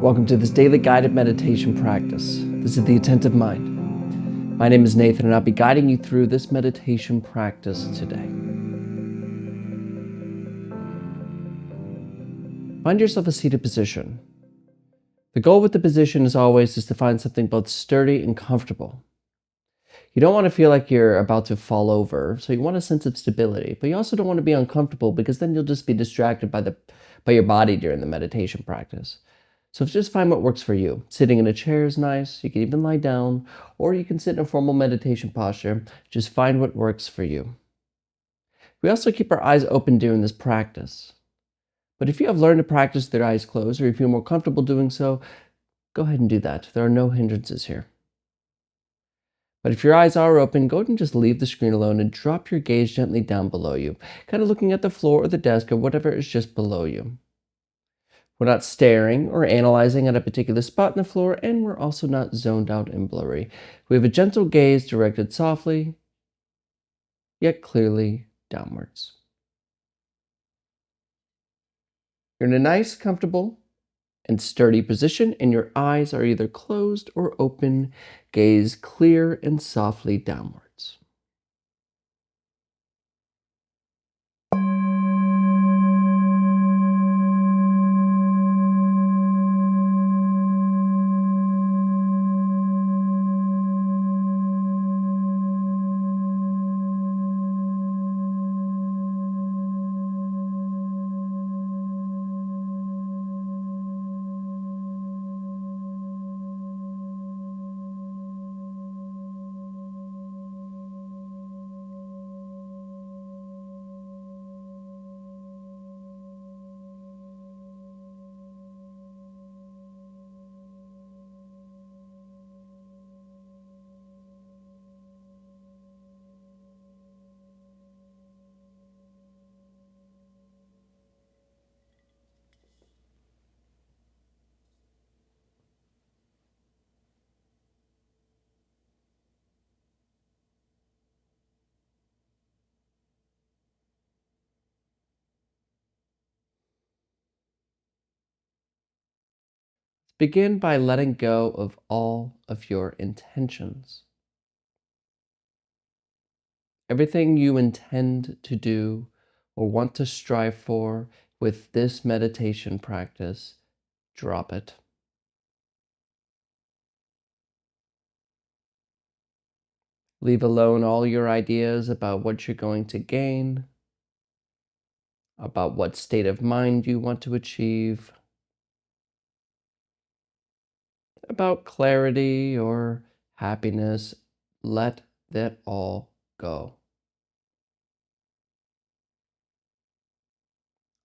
Welcome to this daily guided meditation practice. This is the Attentive Mind. My name is Nathan, and I'll be guiding you through this meditation practice today. Find yourself a seated position. The goal with the position, as always, is to find something both sturdy and comfortable. You don't want to feel like you're about to fall over, so you want a sense of stability, but you also don't want to be uncomfortable because then you'll just be distracted by your body during the meditation practice. So just find what works for you. Sitting in a chair is nice. You can even lie down, or you can sit in a formal meditation posture. Just find what works for you. We also keep our eyes open during this practice. But if you have learned to practice with your eyes closed, or you feel more comfortable doing so, go ahead and do that. There are no hindrances here. But if your eyes are open, go ahead and just leave the screen alone and drop your gaze gently down below you, kind of looking at the floor or the desk or whatever is just below you. We're not staring or analyzing at a particular spot in the floor, and we're also not zoned out and blurry. We have a gentle gaze directed softly, yet clearly downwards. You're in a nice, comfortable, and sturdy position, and your eyes are either closed or open. Gaze clear and softly downwards. Begin by letting go of all of your intentions. Everything you intend to do or want to strive for with this meditation practice, drop it. Leave alone all your ideas about what you're going to gain, about what state of mind you want to achieve, about clarity or happiness. Let that all go.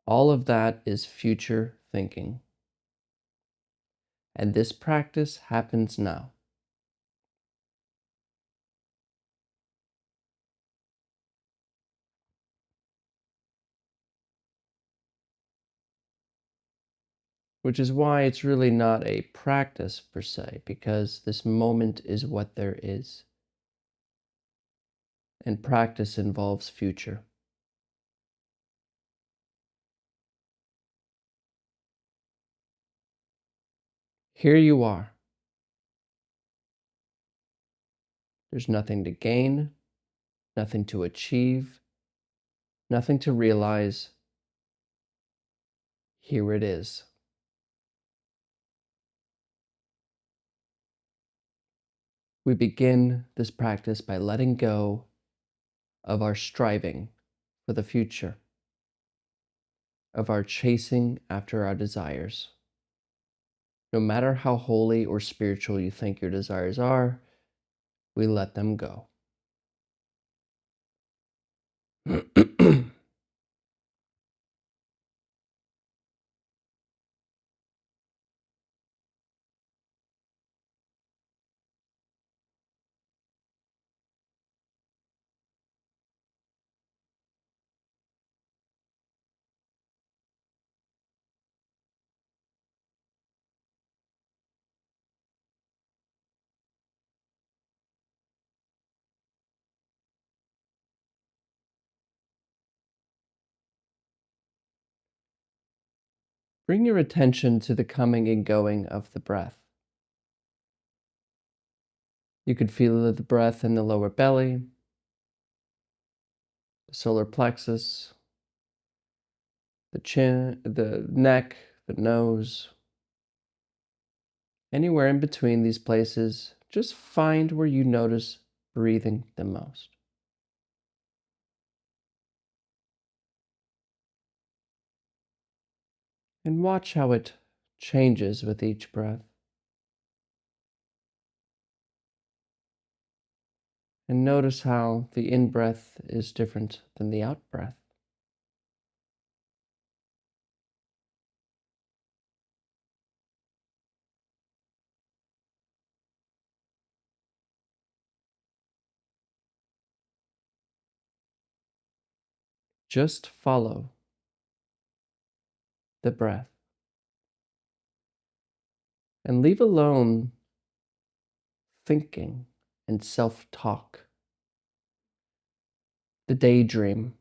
All of that is future thinking. And this practice happens now. Which is why it's really not a practice per se, because this moment is what there is. And practice involves future. Here you are. There's nothing to gain, nothing to achieve, nothing to realize. Here it is. We begin this practice by letting go of our striving for the future, of our chasing after our desires. No matter how holy or spiritual you think your desires are, we let them go. Bring your attention to the coming and going of the breath. You could feel the breath in the lower belly, the solar plexus, the chin, the neck, the nose. Anywhere in between these places, just find where you notice breathing the most. And watch how it changes with each breath. And notice how the in breath is different than the out breath. Just follow the breath and leave alone thinking and self talk, the daydream.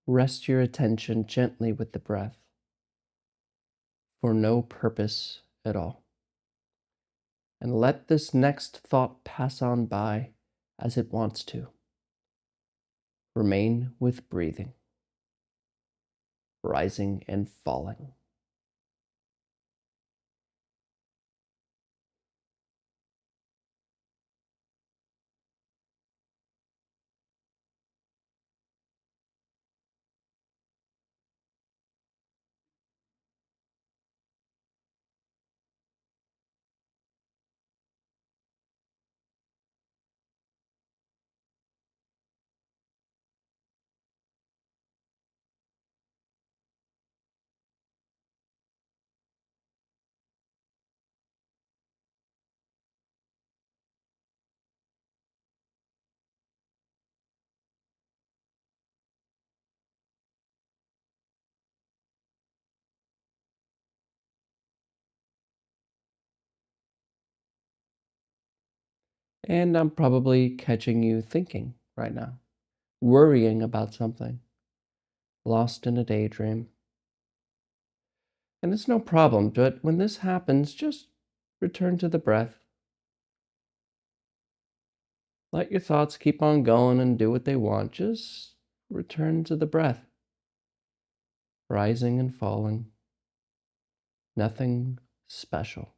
Rest your attention gently with the breath for no purpose at all. And let this next thought pass on by as it wants to. Remain with breathing, rising and falling. And I'm probably catching you thinking right now, worrying about something, lost in a daydream. And it's no problem, but when this happens, just return to the breath. Let your thoughts keep on going and do what they want. Just return to the breath, rising and falling. Nothing special.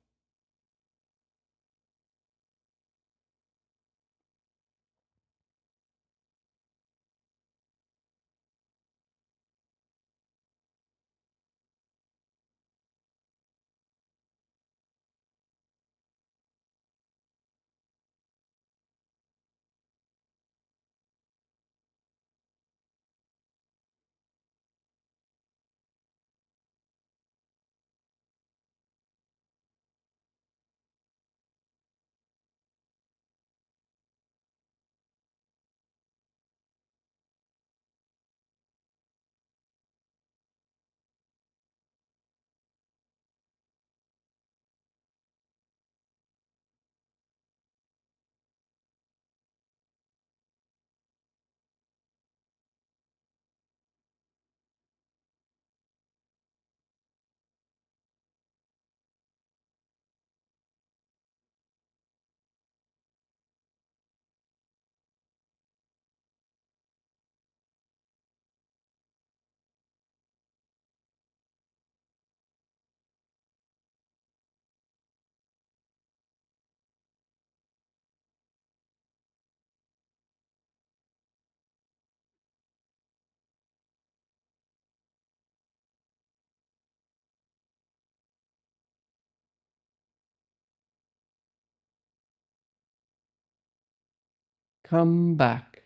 Come back.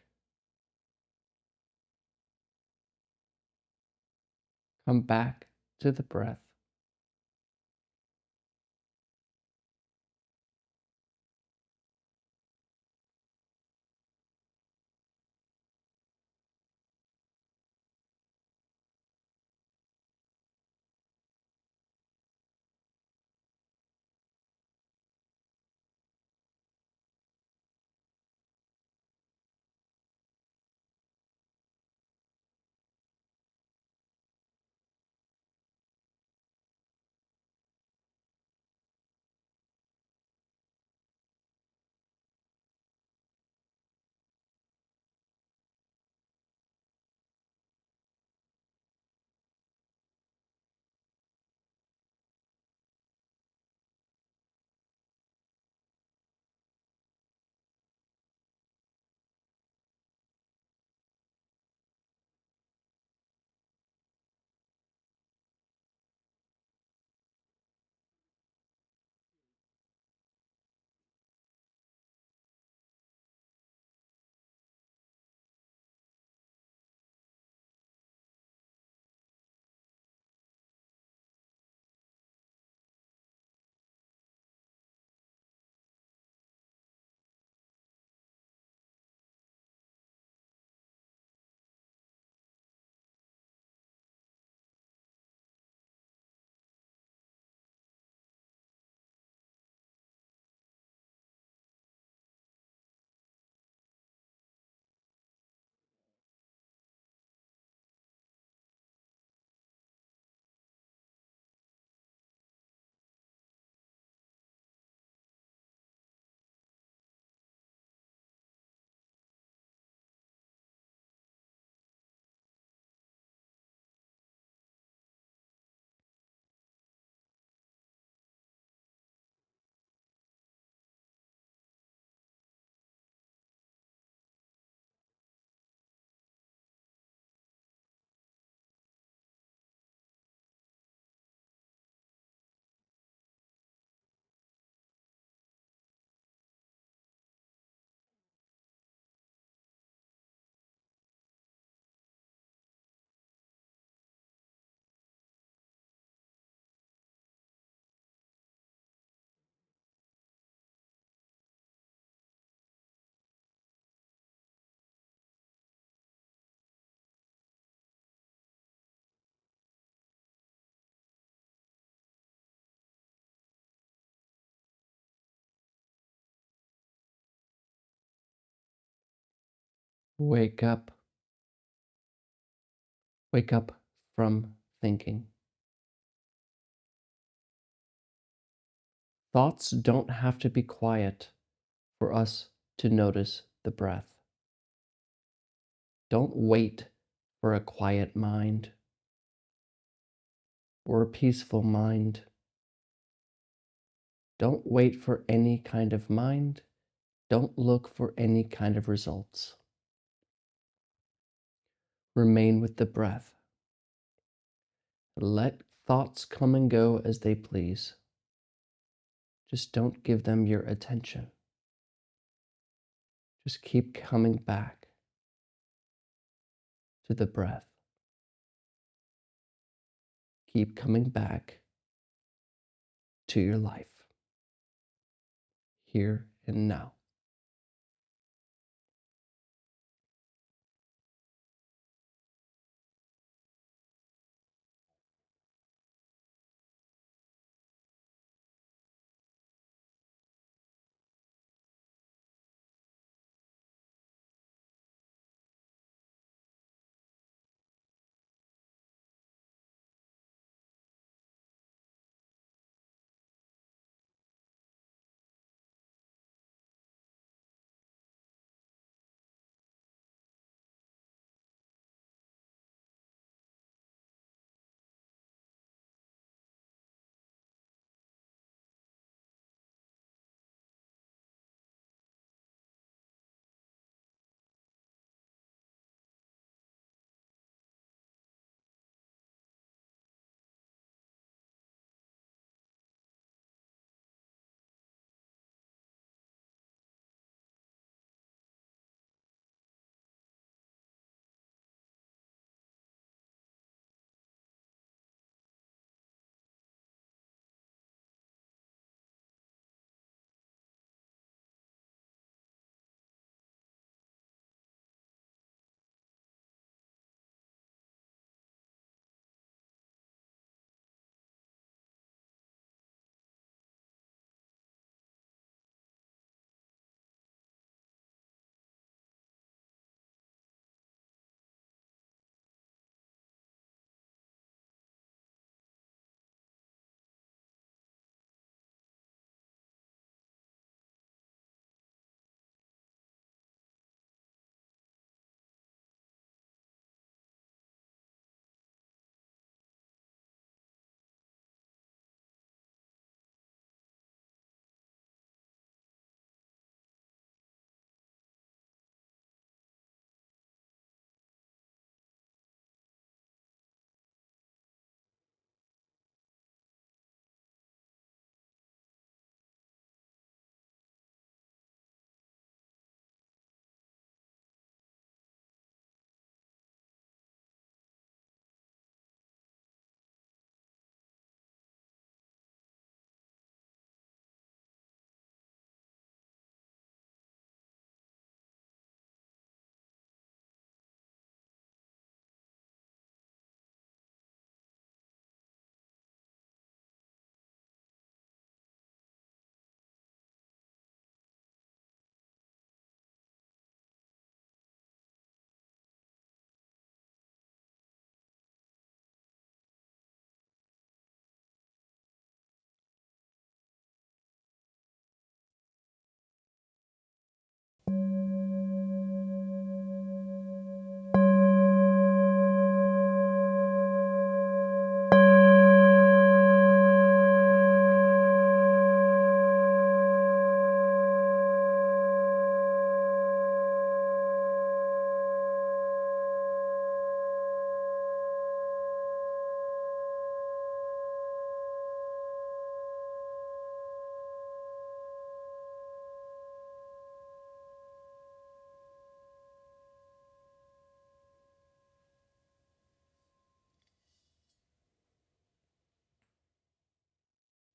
Come back to the breath. Wake up. Wake up from thinking. Thoughts don't have to be quiet for us to notice the breath. Don't wait for a quiet mind or a peaceful mind. Don't wait for any kind of mind. Don't look for any kind of results. Remain with the breath. Let thoughts come and go as they please. Just don't give them your attention. Just keep coming back to the breath. Keep coming back to your life, here and now.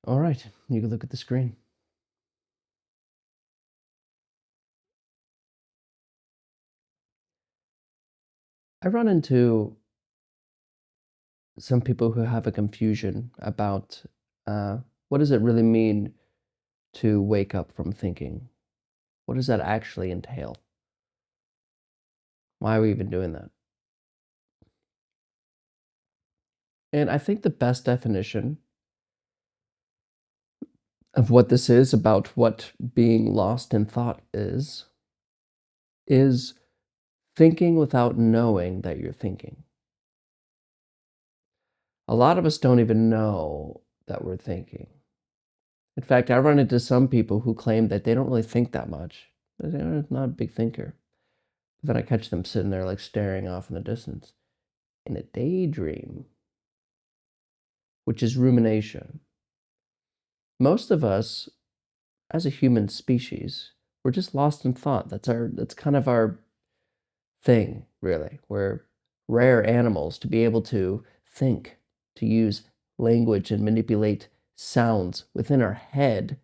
All right, you can look at the screen. I run into some people who have a confusion about what does it really mean to wake up from thinking? What does that actually entail? Why are we even doing that? And I think the best definition of what this is, about what being lost in thought is thinking without knowing that you're thinking. A lot of us don't even know that we're thinking. In fact, I run into some people who claim that they don't really think that much. They're not a big thinker. But then I catch them sitting there like staring off in the distance in a daydream, which is rumination. Most of us, as a human species, we're just lost in thought. That's kind of our thing, really. We're rare animals to be able to think, to use language and manipulate sounds within our head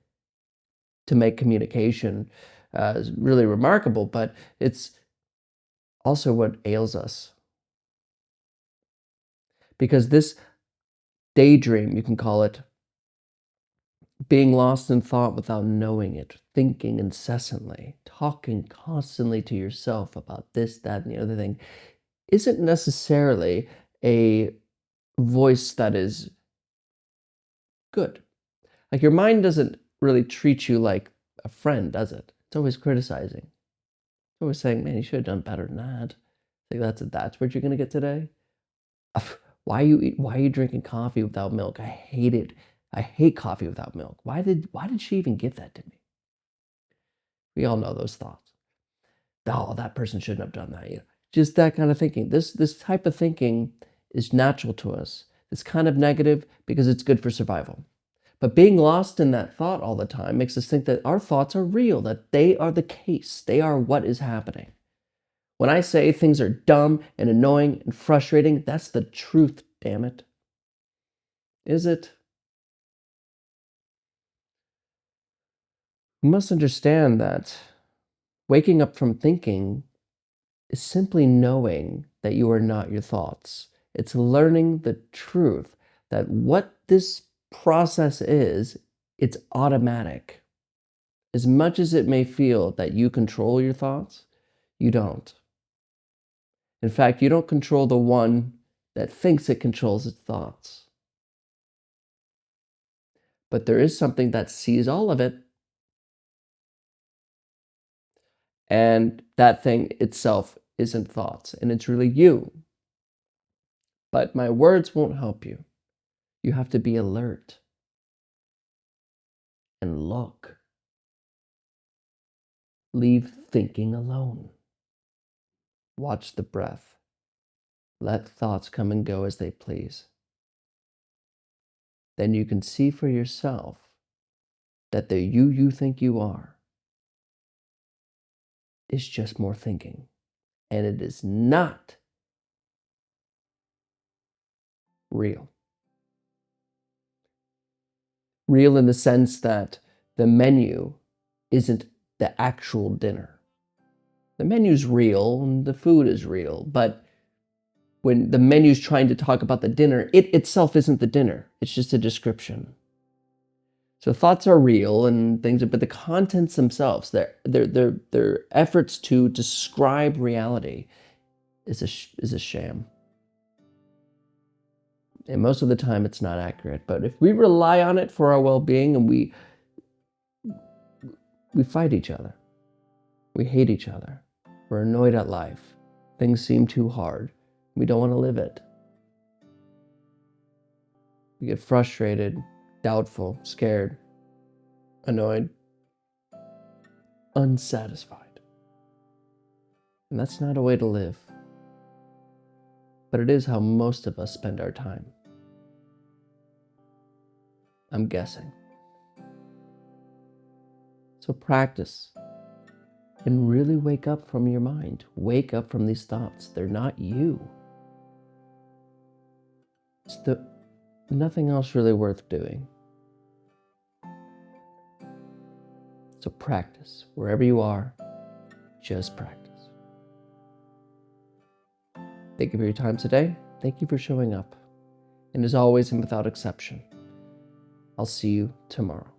to make communication is really remarkable, but it's also what ails us. Because this daydream, you can call it, being lost in thought without knowing it, thinking incessantly, talking constantly to yourself about this, that, and the other thing, isn't necessarily a voice that is good. Like your mind doesn't really treat you like a friend, does it? It's always criticizing. It's always saying, man, you should have done better than that. Like that's what you're gonna get today? Why are you drinking coffee without milk? I hate it. I hate coffee without milk. Why did she even give that to me? We all know those thoughts. Oh, that person shouldn't have done that. Just that kind of thinking. This type of thinking is natural to us. It's kind of negative because it's good for survival. But being lost in that thought all the time makes us think that our thoughts are real, that they are the case, they are what is happening. When I say things are dumb and annoying and frustrating, that's the truth, damn it. Is it? You must understand that waking up from thinking is simply knowing that you are not your thoughts. It's learning the truth that what this process is, it's automatic. As much as it may feel that you control your thoughts, you don't. In fact, you don't control the one that thinks it controls its thoughts. But there is something that sees all of it, and that thing itself isn't thoughts, and it's really you. But my words won't help you. You have to be alert and look. Leave thinking alone. Watch the breath. Let thoughts come and go as they please. Then you can see for yourself that the you think you are is just more thinking. And it is not real. Real in the sense that the menu isn't the actual dinner. The menu's real and the food is real, but when the menu's trying to talk about the dinner, it itself isn't the dinner. It's just a description. So thoughts are real and things, but the contents themselves, their efforts to describe reality is a sham. And most of the time it's not accurate. But if we rely on it for our well-being and we fight each other, we hate each other, we're annoyed at life, things seem too hard, we don't want to live it. We get frustrated, doubtful, scared, annoyed, unsatisfied. And that's not a way to live. But it is how most of us spend our time. I'm guessing. So practice and really wake up from your mind. Wake up from these thoughts. They're not you. It's nothing else really worth doing. So practice. Wherever you are, just practice. Thank you for your time today. Thank you for showing up. And as always, and without exception, I'll see you tomorrow.